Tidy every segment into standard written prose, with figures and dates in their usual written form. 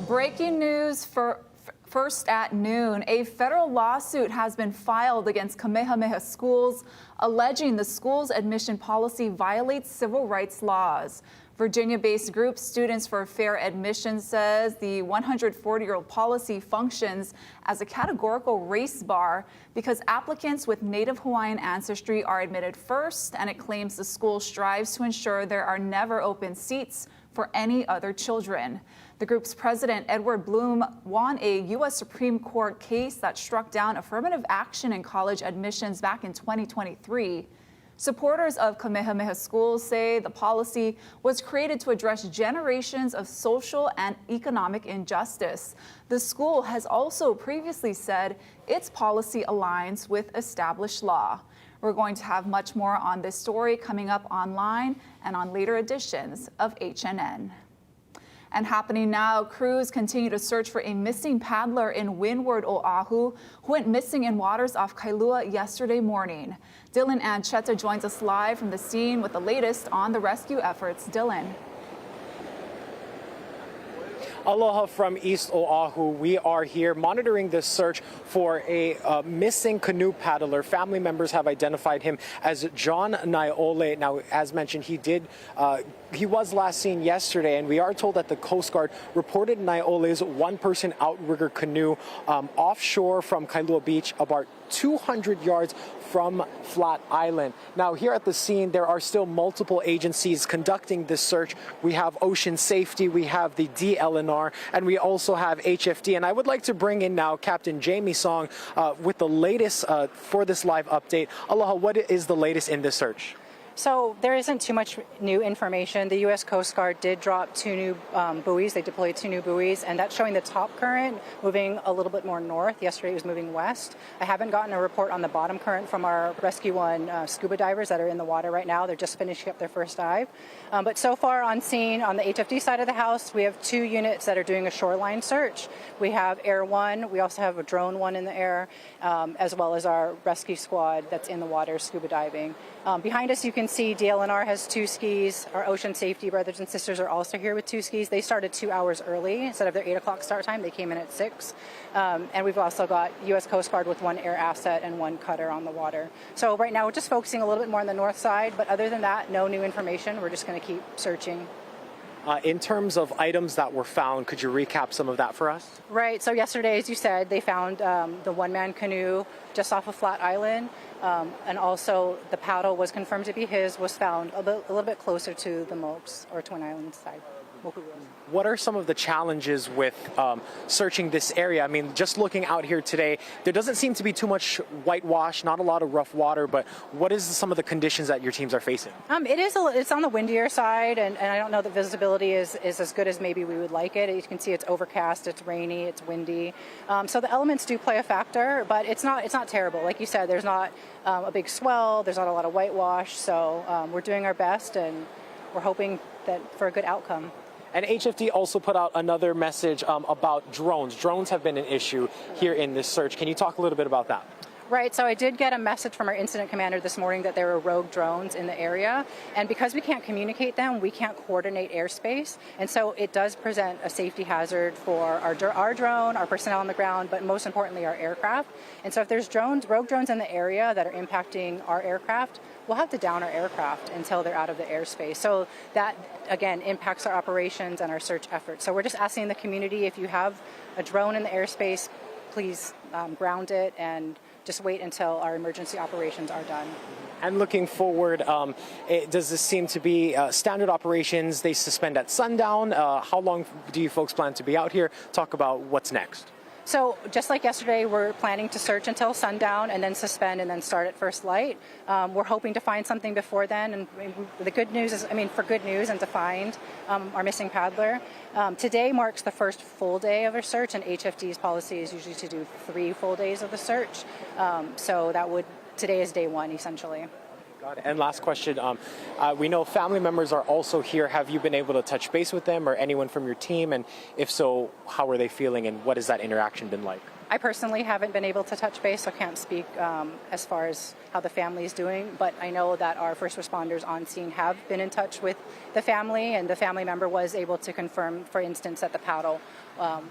Breaking news first at noon. A federal lawsuit has been filed against Kamehameha Schools, alleging the school's admission policy violates civil rights laws. Virginia-based group Students for Fair Admission says the 140-year-old policy functions as a categorical race bar because applicants with Native Hawaiian ancestry are admitted first, and it claims the school strives to ensure there are never open seats for any other children. The group's president, Edward Bloom, won a U.S. Supreme Court case that struck down affirmative action in college admissions back in 2023. Supporters of Kamehameha Schools say the policy was created to address generations of social and economic injustice. The school has also previously said its policy aligns with established law. We're going to have much more on this story coming up online and on later editions of HNN. And happening now, crews continue to search for a missing paddler in Windward, Oahu, who went missing in waters off Kailua yesterday morning. Dylan Ancheta joins us live from the scene with the latest on the rescue efforts. Dylan. Aloha from East Oahu. We are here monitoring this search for a missing canoe paddler. Family members have identified him as John Naiole. Now, as mentioned, he was last seen yesterday, and we are told that the Coast Guard reported Naiole's one-person outrigger canoe offshore from Kailua Beach, about 200 yards from Flat Island. Now, here at the scene, there are still multiple agencies conducting this search. We have Ocean Safety, we have the DLNR, and we also have HFD. And I would like to bring in now Captain Jamie Song with the latest for this live update. Aloha, what is the latest in this search? So there isn't too much new information. The U.S. Coast Guard did drop 2 new buoys. They deployed 2 new buoys, and that's showing the top current moving a little bit more north. Yesterday it was moving west. I haven't gotten a report on the bottom current from our Rescue 1 scuba divers that are in the water right now. They're just finishing up their first dive. But so far on scene, on the HFD side of the house, we have 2 units that are doing a shoreline search. We have Air 1. We also have a Drone 1 in the air, as well as our rescue squad that's in the water scuba diving. Behind us, you can see DLNR has 2 skis. Our Ocean Safety brothers and sisters are also here with 2 skis. They started 2 hours early. Instead of their 8 o'clock start time, they came in at 6. And we've also got U.S. Coast Guard with 1 air asset and 1 cutter on the water. So right now, we're just focusing a little bit more on the north side. But other than that, no new information. We're just going to keep searching. In terms of items that were found, could you recap some of that for us? Right. So yesterday, as you said, they found the one-man canoe just off of Flat Island. And also the paddle was confirmed to be his, was found a little bit closer to the Mokes or Twin Islands side. What are some of the challenges with searching this area? I mean, just looking out here today, there doesn't seem to be too much whitewash, not a lot of rough water, but what is some of the conditions that your teams are facing? It's on the windier side, and I don't know that visibility is as good as maybe we would like it. You can see it's overcast, it's rainy, it's windy. So the elements do play a factor, but it's not terrible. Like you said, there's not a big swell, there's not a lot of whitewash, so we're doing our best, and we're hoping for a good outcome. And HFD also put out another message about drones. Drones have been an issue here in this search. Can you talk a little bit about that? Right, so I did get a message from our incident commander this morning that there were rogue drones in the area, and because we can't communicate them, we can't coordinate airspace, and so it does present a safety hazard for our drone, our personnel on the ground, but most importantly our aircraft. And so if there's rogue drones in the area that are impacting our aircraft, we'll have to down our aircraft until they're out of the airspace. So that, again, impacts our operations and our search efforts. So we're just asking the community, if you have a drone in the airspace, please ground it and just wait until our emergency operations are done. And looking forward, does this seem to be standard operations? They suspend at sundown. How long do you folks plan to be out here? Talk about what's next. So just like yesterday, we're planning to search until sundown and then suspend and then start at first light. We're hoping to find something before then. And the good news is, for good news and to find our missing paddler. Today marks the first full day of our search, and HFD's policy is usually to do 3 full days of the search. So today is day 1, essentially. Got it. And last question, we know family members are also here. Have you been able to touch base with them or anyone from your team? And if so, how are they feeling and what has that interaction been like? I personally haven't been able to touch base, so can't speak as far as how the family is doing, but I know that our first responders on scene have been in touch with the family, and the family member was able to confirm, for instance, that the paddle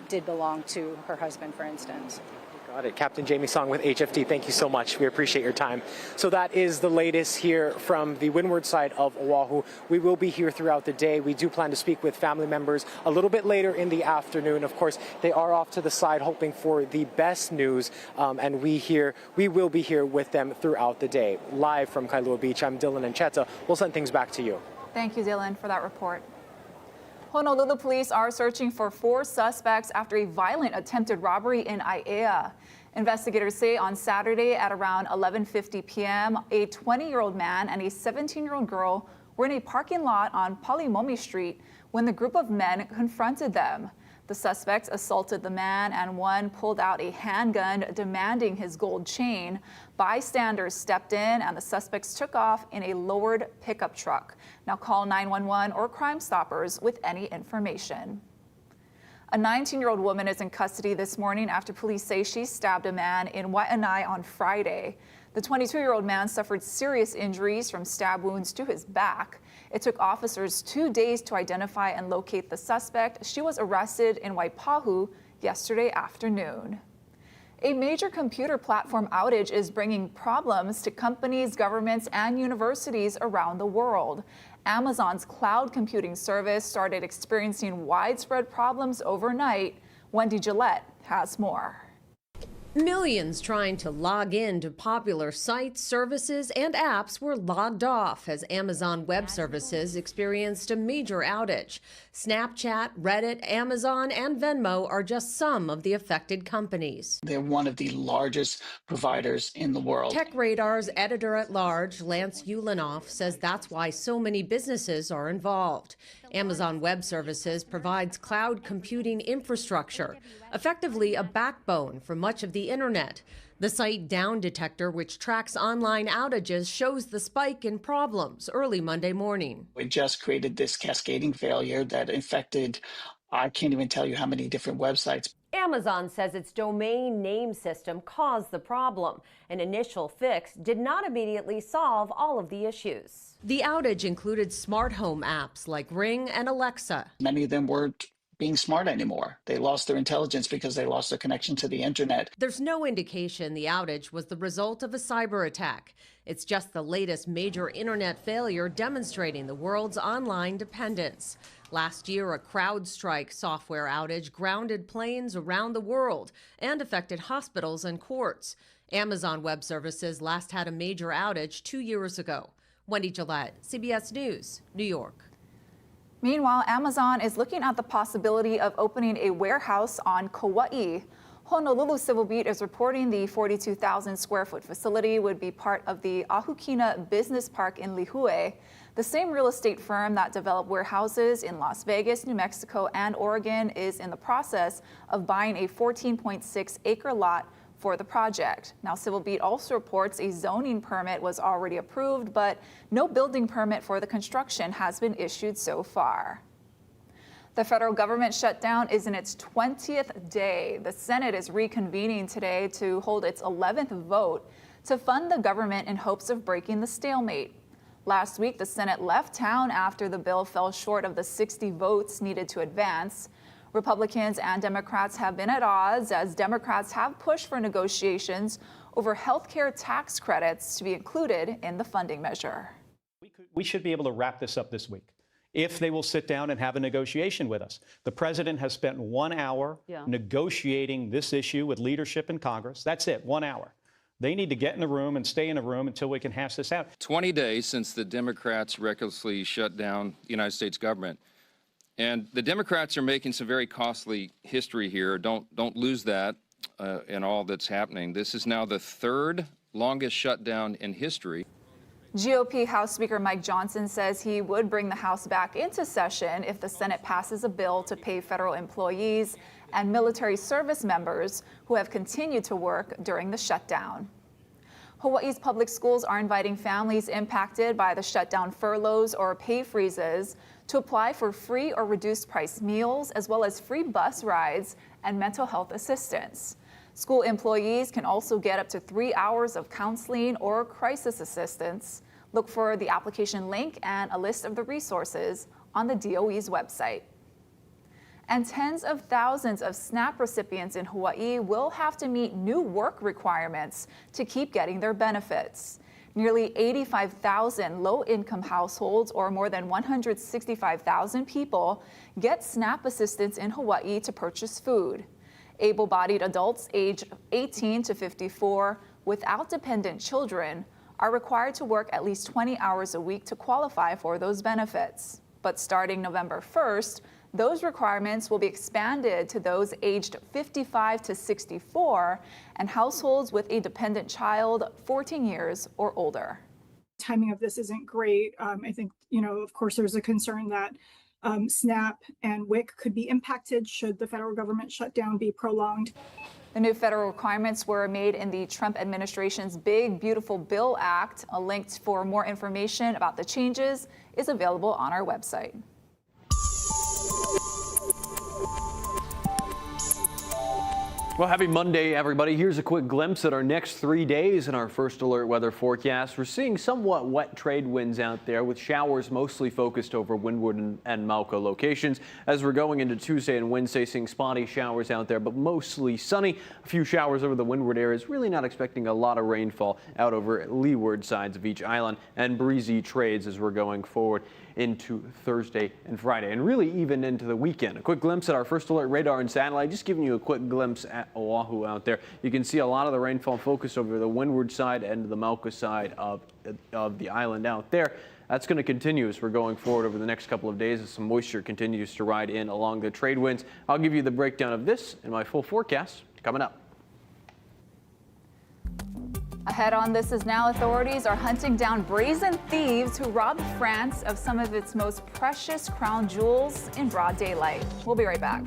did belong to her husband, for instance. Got it. Captain Jamie Song with HFT, thank you so much. We appreciate your time. So that is the latest here from the windward side of Oahu. We will be here throughout the day. We do plan to speak with family members a little bit later in the afternoon. Of course, they are off to the side hoping for the best news, and we will be here with them throughout the day. Live from Kailua Beach, I'm Dylan Ancheta. We'll send things back to you. Thank you, Dylan, for that report. Honolulu police are searching for 4 suspects after a violent attempted robbery in Aiea. Investigators say on Saturday at around 11:50 p.m., a 20-year-old man and a 17-year-old girl were in a parking lot on Palimomi Street when the group of men confronted them. The suspects assaulted the man and one pulled out a handgun demanding his gold chain. Bystanders stepped in and the suspects took off in a lowered pickup truck. Now call 911 or Crime Stoppers with any information. A 19-year-old woman is in custody this morning after police say she stabbed a man in Waianae on Friday. The 22-year-old man suffered serious injuries from stab wounds to his back. It took officers 2 days to identify and locate the suspect. She was arrested in Waipahu yesterday afternoon. A major computer platform outage is bringing problems to companies, governments, and universities around the world. Amazon's cloud computing service started experiencing widespread problems overnight. Wendy Gillette has more. Millions trying to log in to popular sites, services, and apps were logged off as Amazon Web Services experienced a major outage. Snapchat, Reddit, Amazon, and Venmo are just some of the affected companies. They're one of the largest providers in the world. Tech Radar's editor-at-large, Lance Ulanoff, says that's why so many businesses are involved. Amazon Web Services provides cloud computing infrastructure, effectively a backbone for much of the internet. The site Down Detector, which tracks online outages, shows the spike in problems early Monday morning. We just created this cascading failure that infected, I can't even tell you how many different websites. Amazon says its domain name system caused the problem. An initial fix did not immediately solve all of the issues. The outage included smart home apps like Ring and Alexa. Many of them weren't being smart anymore. They lost their intelligence because they lost their connection to the internet. There's no indication the outage was the result of a cyber attack. It's just the latest major internet failure demonstrating the world's online dependence. Last year, a CrowdStrike software outage grounded planes around the world and affected hospitals and courts. Amazon Web Services last had a major outage 2 years ago. Wendy Gillette, CBS News, New York. Meanwhile, Amazon is looking at the possibility of opening a warehouse on Kauai. Honolulu Civil Beat is reporting the 42,000 square foot facility would be part of the Ahukina Business Park in Lihue. The same real estate firm that developed warehouses in Las Vegas, New Mexico, and Oregon is in the process of buying a 14.6 acre lot for the project. Now, Civil Beat also reports a zoning permit was already approved, but no building permit for the construction has been issued so far. The federal government shutdown is in its 20th day. The Senate is reconvening today to hold its 11th vote to fund the government in hopes of breaking the stalemate. Last week, the Senate left town after the bill fell short of the 60 votes needed to advance. Republicans and Democrats have been at odds as Democrats have pushed for negotiations over health care tax credits to be included in the funding measure. We should be able to wrap this up this week if they will sit down and have a negotiation with us. The president has spent 1 hour negotiating this issue with leadership in Congress. That's it, 1 hour. They need to get in the room and stay in the room until we can hash this out. 20 days since the Democrats recklessly shut down the United States government. And the Democrats are making some very costly history here. Don't lose that in all that's happening. This is now the third longest shutdown in history. GOP House Speaker Mike Johnson says he would bring the House back into session if the Senate passes a bill to pay federal employees and military service members who have continued to work during the shutdown. Hawaii's public schools are inviting families impacted by the shutdown furloughs or pay freezes to apply for free or reduced price meals, as well as free bus rides and mental health assistance. School employees can also get up to 3 hours of counseling or crisis assistance. Look for the application link and a list of the resources on the DOE's website. And tens of thousands of SNAP recipients in Hawaii will have to meet new work requirements to keep getting their benefits. Nearly 85,000 low-income households, or more than 165,000 people, get SNAP assistance in Hawaii to purchase food. Able-bodied adults aged 18 to 54 without dependent children are required to work at least 20 hours a week to qualify for those benefits. But starting November 1st, those requirements will be expanded to those aged 55 to 64 and households with a dependent child 14 years or older. Timing of this isn't great. I think, of course, there's a concern that SNAP and WIC could be impacted should the federal government shutdown be prolonged. The new federal requirements were made in the Trump administration's Big Beautiful Bill Act. A link for more information about the changes is available on our website. Well, happy Monday, everybody. Here's a quick glimpse at our next 3 days in our first alert weather forecast. We're seeing somewhat wet trade winds out there with showers mostly focused over Windward and Mauka locations. As we're going into Tuesday and Wednesday, seeing spotty showers out there, but mostly sunny. A few showers over the Windward areas. Really not expecting a lot of rainfall out over leeward sides of each island, and breezy trades as we're going forward into Thursday and Friday, and really even into the weekend. A quick glimpse at our first alert radar and satellite, just giving you a quick glimpse at Oahu out there. You can see a lot of the rainfall focused over the windward side and the Mauka side of the island out there. That's going to continue as we're going forward over the next couple of days as some moisture continues to ride in along the trade winds. I'll give you the breakdown of this in my full forecast coming up. Ahead on This Is Now, authorities are hunting down brazen thieves who robbed France of some of its most precious crown jewels in broad daylight. We'll be right back.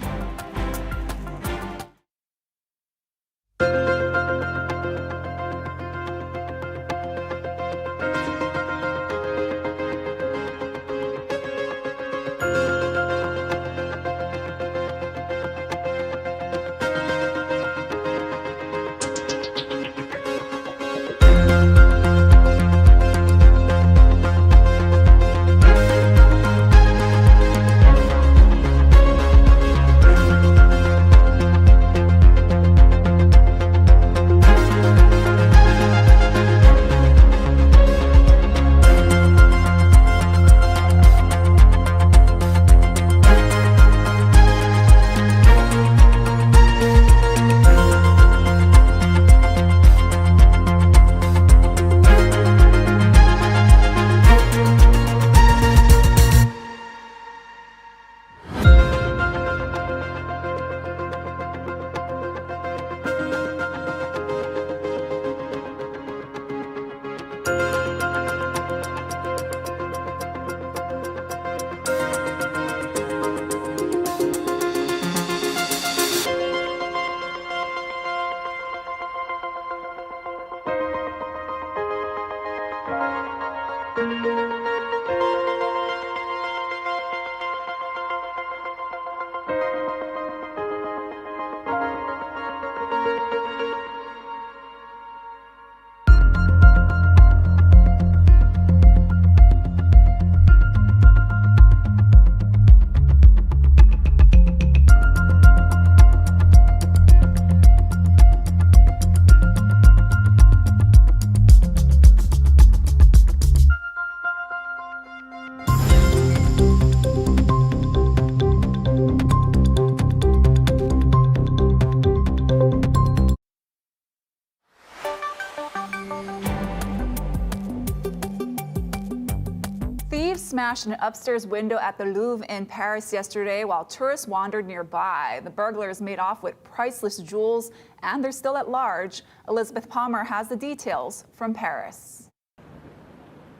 Smashed an upstairs window at the Louvre in Paris yesterday while tourists wandered nearby. The burglars made off with priceless jewels, and they're still at large. Elizabeth Palmer has the details from Paris.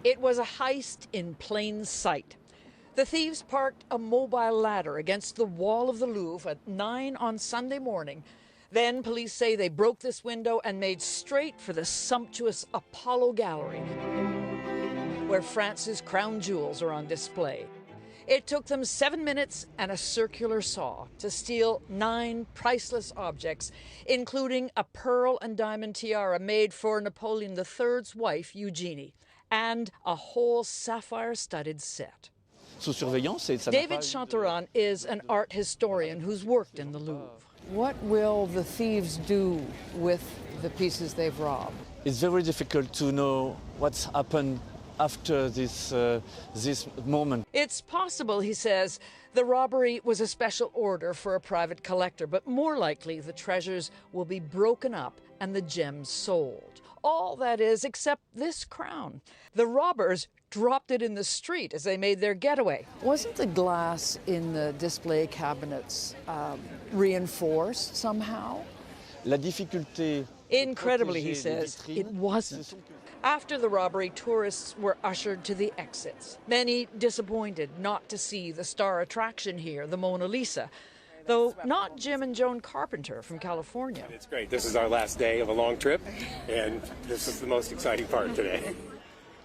It was a heist in plain sight. The thieves parked a mobile ladder against the wall of the Louvre at 9 on Sunday morning. Then police say they broke this window and made straight for the sumptuous Apollo Gallery, where France's crown jewels are on display. It took them 7 minutes and a circular saw to steal 9 priceless objects, including a pearl and diamond tiara made for Napoleon III's wife, Eugenie, and a whole sapphire-studded set. David Chanteron is an art historian who's worked in the Louvre. What will the thieves do with the pieces they've robbed? It's very difficult to know what's happened after this moment. It's possible, he says, the robbery was a special order for a private collector, but more likely the treasures will be broken up and the gems sold. All that is, except this crown. The robbers dropped it in the street as they made their getaway. Wasn't the glass in the display cabinets reinforced somehow? La difficulté. Incredibly, he says, it wasn't. After the robbery, tourists were ushered to the exits. Many disappointed not to see the star attraction here, the Mona Lisa, though not Jim and Joan Carpenter from California. It's great. This is our last day of a long trip, and this is the most exciting part today.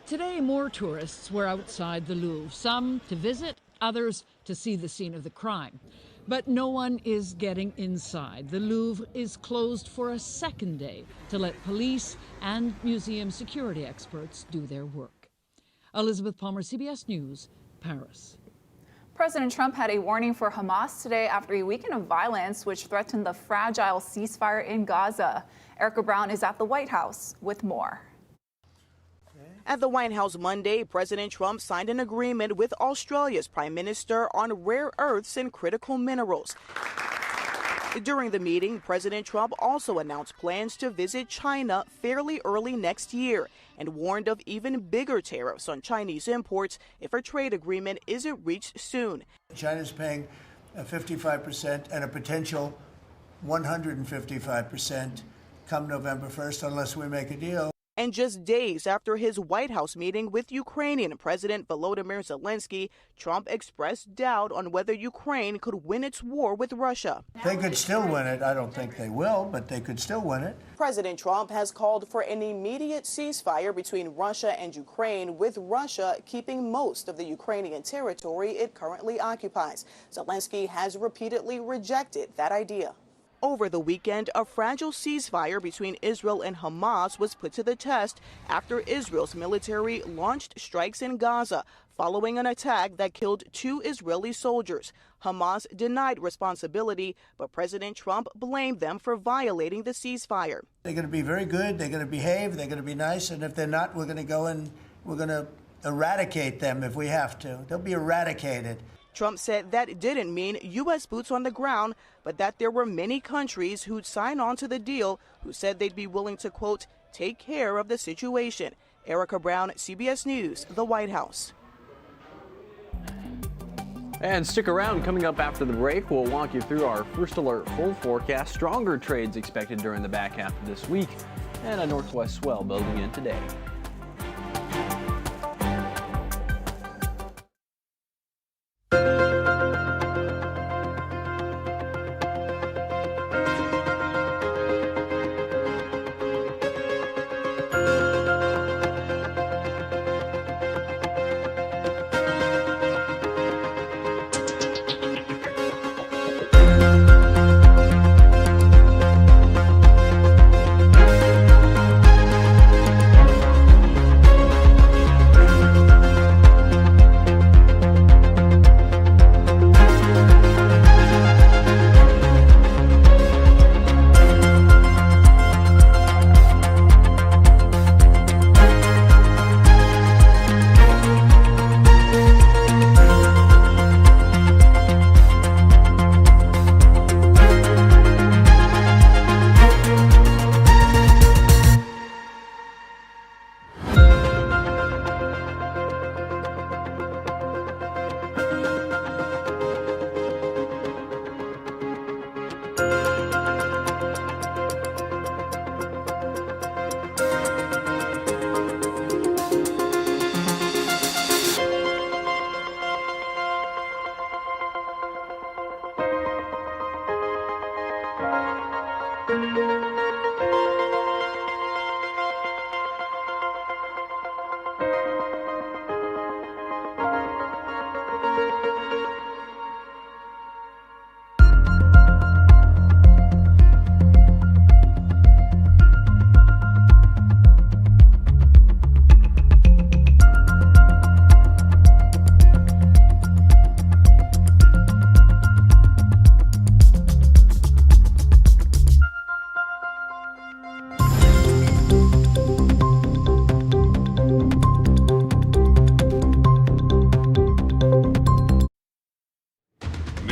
Today, more tourists were outside the Louvre, some to visit, others to see the scene of the crime. But no one is getting inside. The Louvre is closed for a second day to let police and museum security experts do their work. Elizabeth Palmer, CBS News, Paris. President Trump had a warning for Hamas today after a weekend of violence which threatened the fragile ceasefire in Gaza. Erica Brown is at the White House with more. At the White House Monday, President Trump signed an agreement with Australia's Prime Minister on rare earths and critical minerals. During the meeting, President Trump also announced plans to visit China fairly early next year and warned of even bigger tariffs on Chinese imports if a trade agreement isn't reached soon. China's paying 55% and a potential 155% come November 1st unless we make a deal. And just days after his White House meeting with Ukrainian President Volodymyr Zelensky, Trump expressed doubt on whether Ukraine could win its war with Russia. They could still win it. I don't think they will, but they could still win it. President Trump has called for an immediate ceasefire between Russia and Ukraine, with Russia keeping most of the Ukrainian territory it currently occupies. Zelensky has repeatedly rejected that idea. Over the weekend, a fragile ceasefire between Israel and Hamas was put to the test after Israel's military launched strikes in Gaza following an attack that killed 2 Israeli soldiers. Hamas denied responsibility, but President Trump blamed them for violating the ceasefire. They're going to be very good. They're going to behave. They're going to be nice. And if they're not, we're going to go and we're going to eradicate them if we have to. They'll be eradicated. Trump said that didn't mean U.S. boots on the ground, but that there were many countries who'd sign on to the deal who said they'd be willing to, quote, take care of the situation. Erica Brown, CBS News, the White House. And stick around. Coming up after the break, we'll walk you through our first alert full forecast. Stronger trades expected during the back half of this week, and a northwest swell building in today.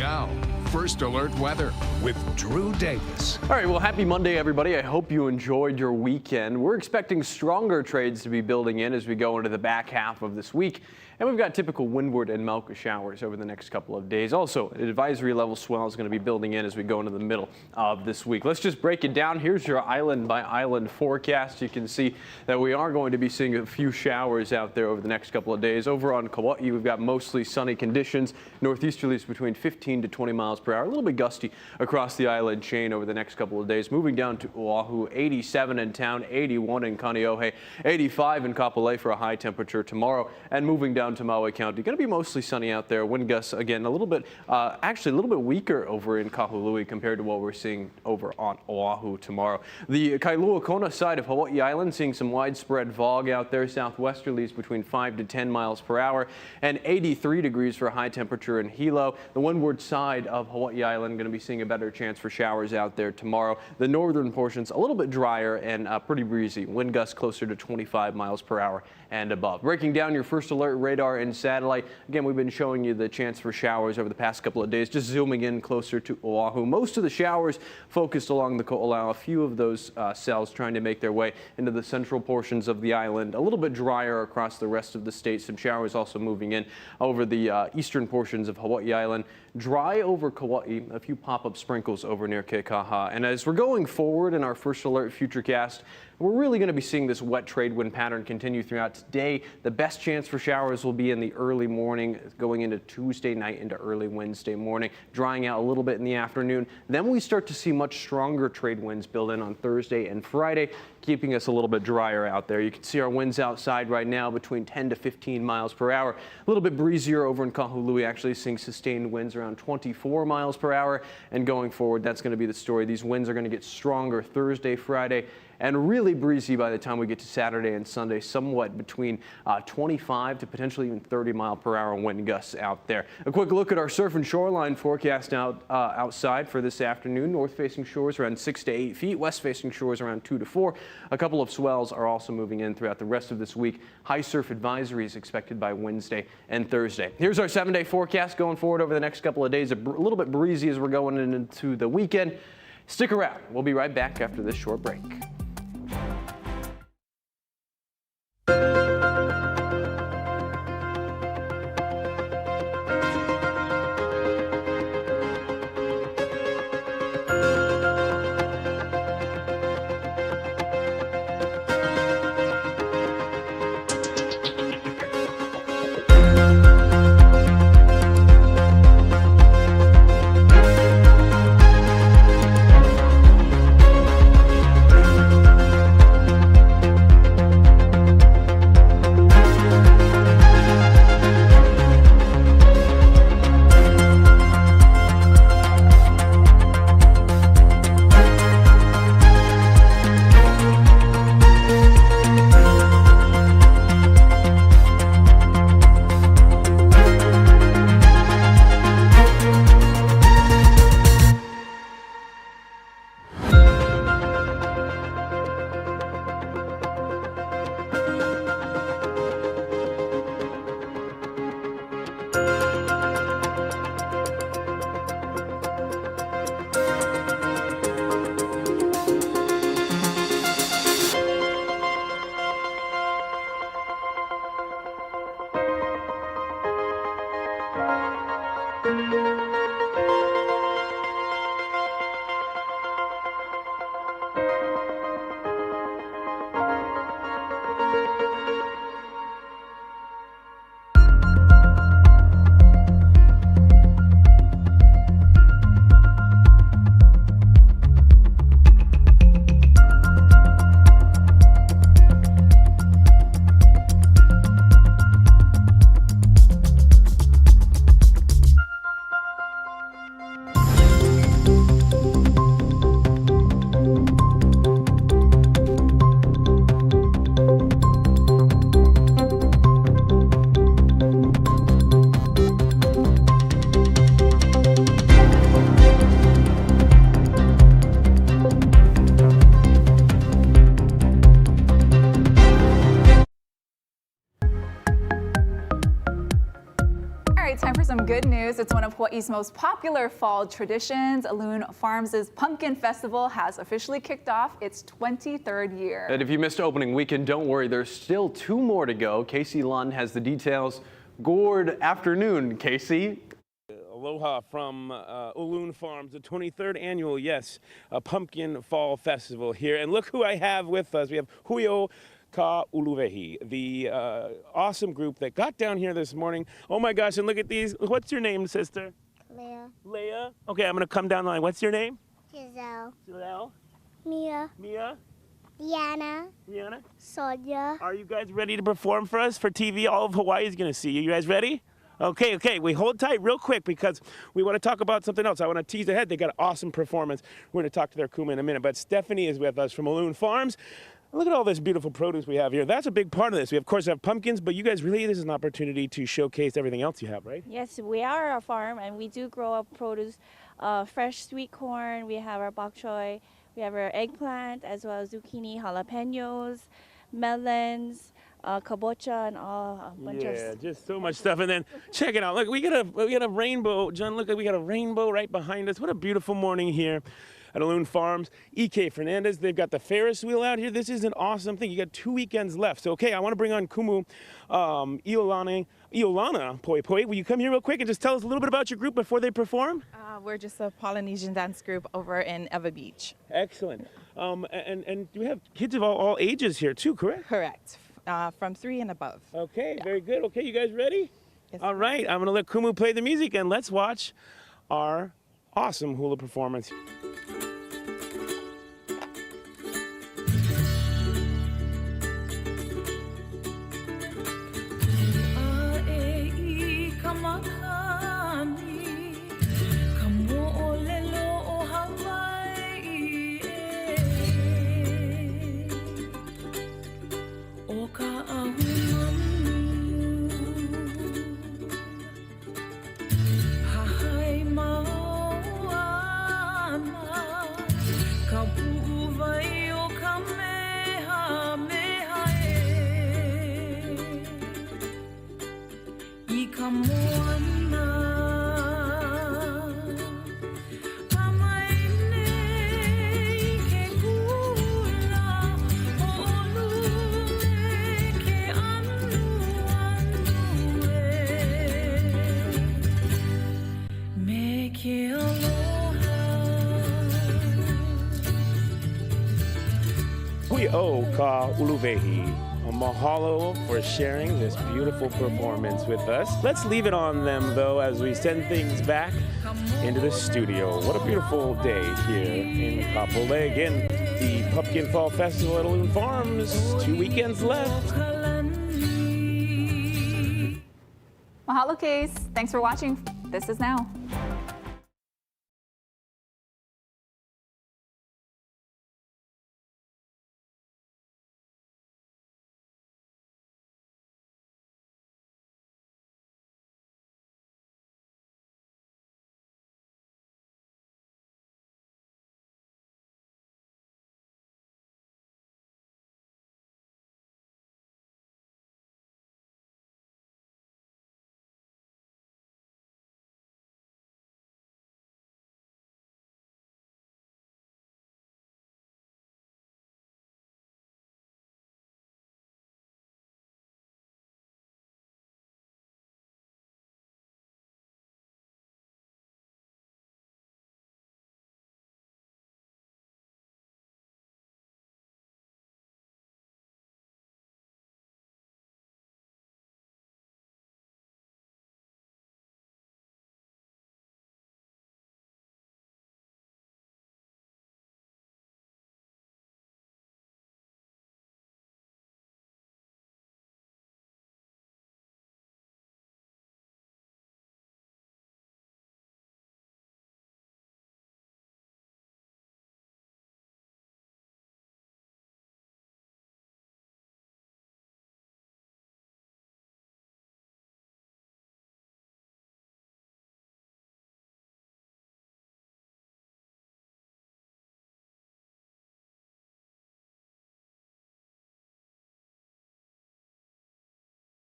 Now, First Alert Weather with Drew Davis. All right, well, happy Monday, everybody. I hope you enjoyed your weekend. We're expecting stronger trades to be building in as we go into the back half of this week. And we've got typical windward and Melka showers over the next couple of days. Also, an advisory level swell is going to be building in as we go into the middle of this week. Let's just break it down. Here's your island by island forecast. You can see that we are going to be seeing a few showers out there over the next couple of days. Over on Kauai, we've got mostly sunny conditions. Northeasterlies between 15 to 20 miles per hour. A little bit gusty across the island chain over the next couple of days. Moving down to Oahu, 87 in town, 81 in Kaneohe, 85 in Kapolei for a high temperature tomorrow. And moving down to Maui County, going to be mostly sunny out there. Wind gusts again a little bit, actually a little bit weaker over in Kahului compared to what we're seeing over on Oahu tomorrow. The Kailua Kona side of Hawaii Island seeing some widespread fog out there. Southwesterlies between 5 to 10 miles per hour and 83 degrees for a high temperature in Hilo. The windward side of Hawaii Island going to be seeing a better chance for showers out there tomorrow. The northern portions a little bit drier and pretty breezy. Wind gusts closer to 25 miles per hour and above. Breaking down your first alert radar and satellite. Again, we've been showing you the chance for showers over the past couple of days, just zooming in closer to Oahu. Most of the showers focused along the Ko'olau. A few of those cells trying to make their way into the central portions of the island. A little bit drier across the rest of the state. Some showers also moving in over the eastern portions of Hawaii Island. Dry over Kauai, a few pop-up sprinkles over near Keikaha. And as we're going forward in our first alert futurecast, we're really going to be seeing this wet trade wind pattern continue throughout today. The best chance for showers will be in the early morning, going into Tuesday night into early Wednesday morning, drying out a little bit in the afternoon. Then we start to see much stronger trade winds build in on Thursday and Friday, keeping us a little bit drier out there. You can see our winds outside right now between 10 to 15 miles per hour. A little bit breezier over in Kahului, actually seeing sustained winds around 24 miles per hour. And going forward, that's going to be the story. These winds are going to get stronger Thursday, Friday, and really breezy by the time we get to Saturday and Sunday, somewhat between 25 to potentially even 30 mile per hour wind gusts out there. A quick look at our surf and shoreline forecast outside for this afternoon. North-facing shores around 6 to 8 feet, west-facing shores around 2 to 4. A couple of swells are also moving in throughout the rest of this week. High surf advisories expected by Wednesday and Thursday. Here's our 7-day forecast going forward over the next couple of days. A little bit breezy as we're going into the weekend. Stick around. We'll be right back after this short break. news. It's one of Hawaii's most popular fall traditions. Loon Farms' Pumpkin Festival has officially kicked off its 23rd year. And if you missed opening weekend, don't worry, there's still 2 more to go. Casey Lund has the details. Good afternoon, Casey. Aloha from Loon Farms, the 23rd annual, Pumpkin Fall Festival here. And look who I have with us. We have Huio Ka Uluvehi, the awesome group that got down here this morning. Oh my gosh, and look at these. What's your name, sister? Leah. Leah? Okay, I'm going to come down the line. What's your name? Giselle. Giselle? Mia. Mia? Diana. Rihanna? Sonia. Are you guys ready to perform for us for TV? All of Hawaii is going to see you. You guys ready? Okay, we hold tight real quick because we want to talk about something else. I want to tease ahead. They got an awesome performance. We're going to talk to their kuma in a minute, but Stephanie is with us from Loon Farms. Look at all this beautiful produce we have here. That's a big part of this. We, of course, have pumpkins, but you guys really, this is an opportunity to showcase everything else you have, right? Yes, we are a farm, and we do grow up produce, fresh sweet corn. We have our bok choy. We have our eggplant, as well as zucchini, jalapenos, melons, kabocha, and all a bunch of Yeah, just so much stuff. And then check it out. Look, we got a rainbow. John, look, we got a rainbow right behind us. What a beautiful morning here at Loon Farms. E.K. Fernandez, they've got the Ferris wheel out here. This is an awesome thing. You got 2 weekends left. So, okay, I want to bring on Kumu Iolana Poi Poi. Will you come here real quick and just tell us a little bit about your group before they perform? We're just a Polynesian dance group over in Eva Beach. Excellent. And we have kids of all ages here too, correct? Correct. From 3 and above. Okay, very good. Okay, you guys ready? Yes. All right, I'm going to let Kumu play the music and let's watch our awesome hula performance. Ka Uluvehi. A mahalo for sharing this beautiful performance with us. Let's leave it on them, though, as we send things back into the studio. What a beautiful day here in Kapolei. Again, the Pumpkin Fall Festival at Loon Farms. 2 weekends left. Mahalo, Case. Thanks for watching. This is Now.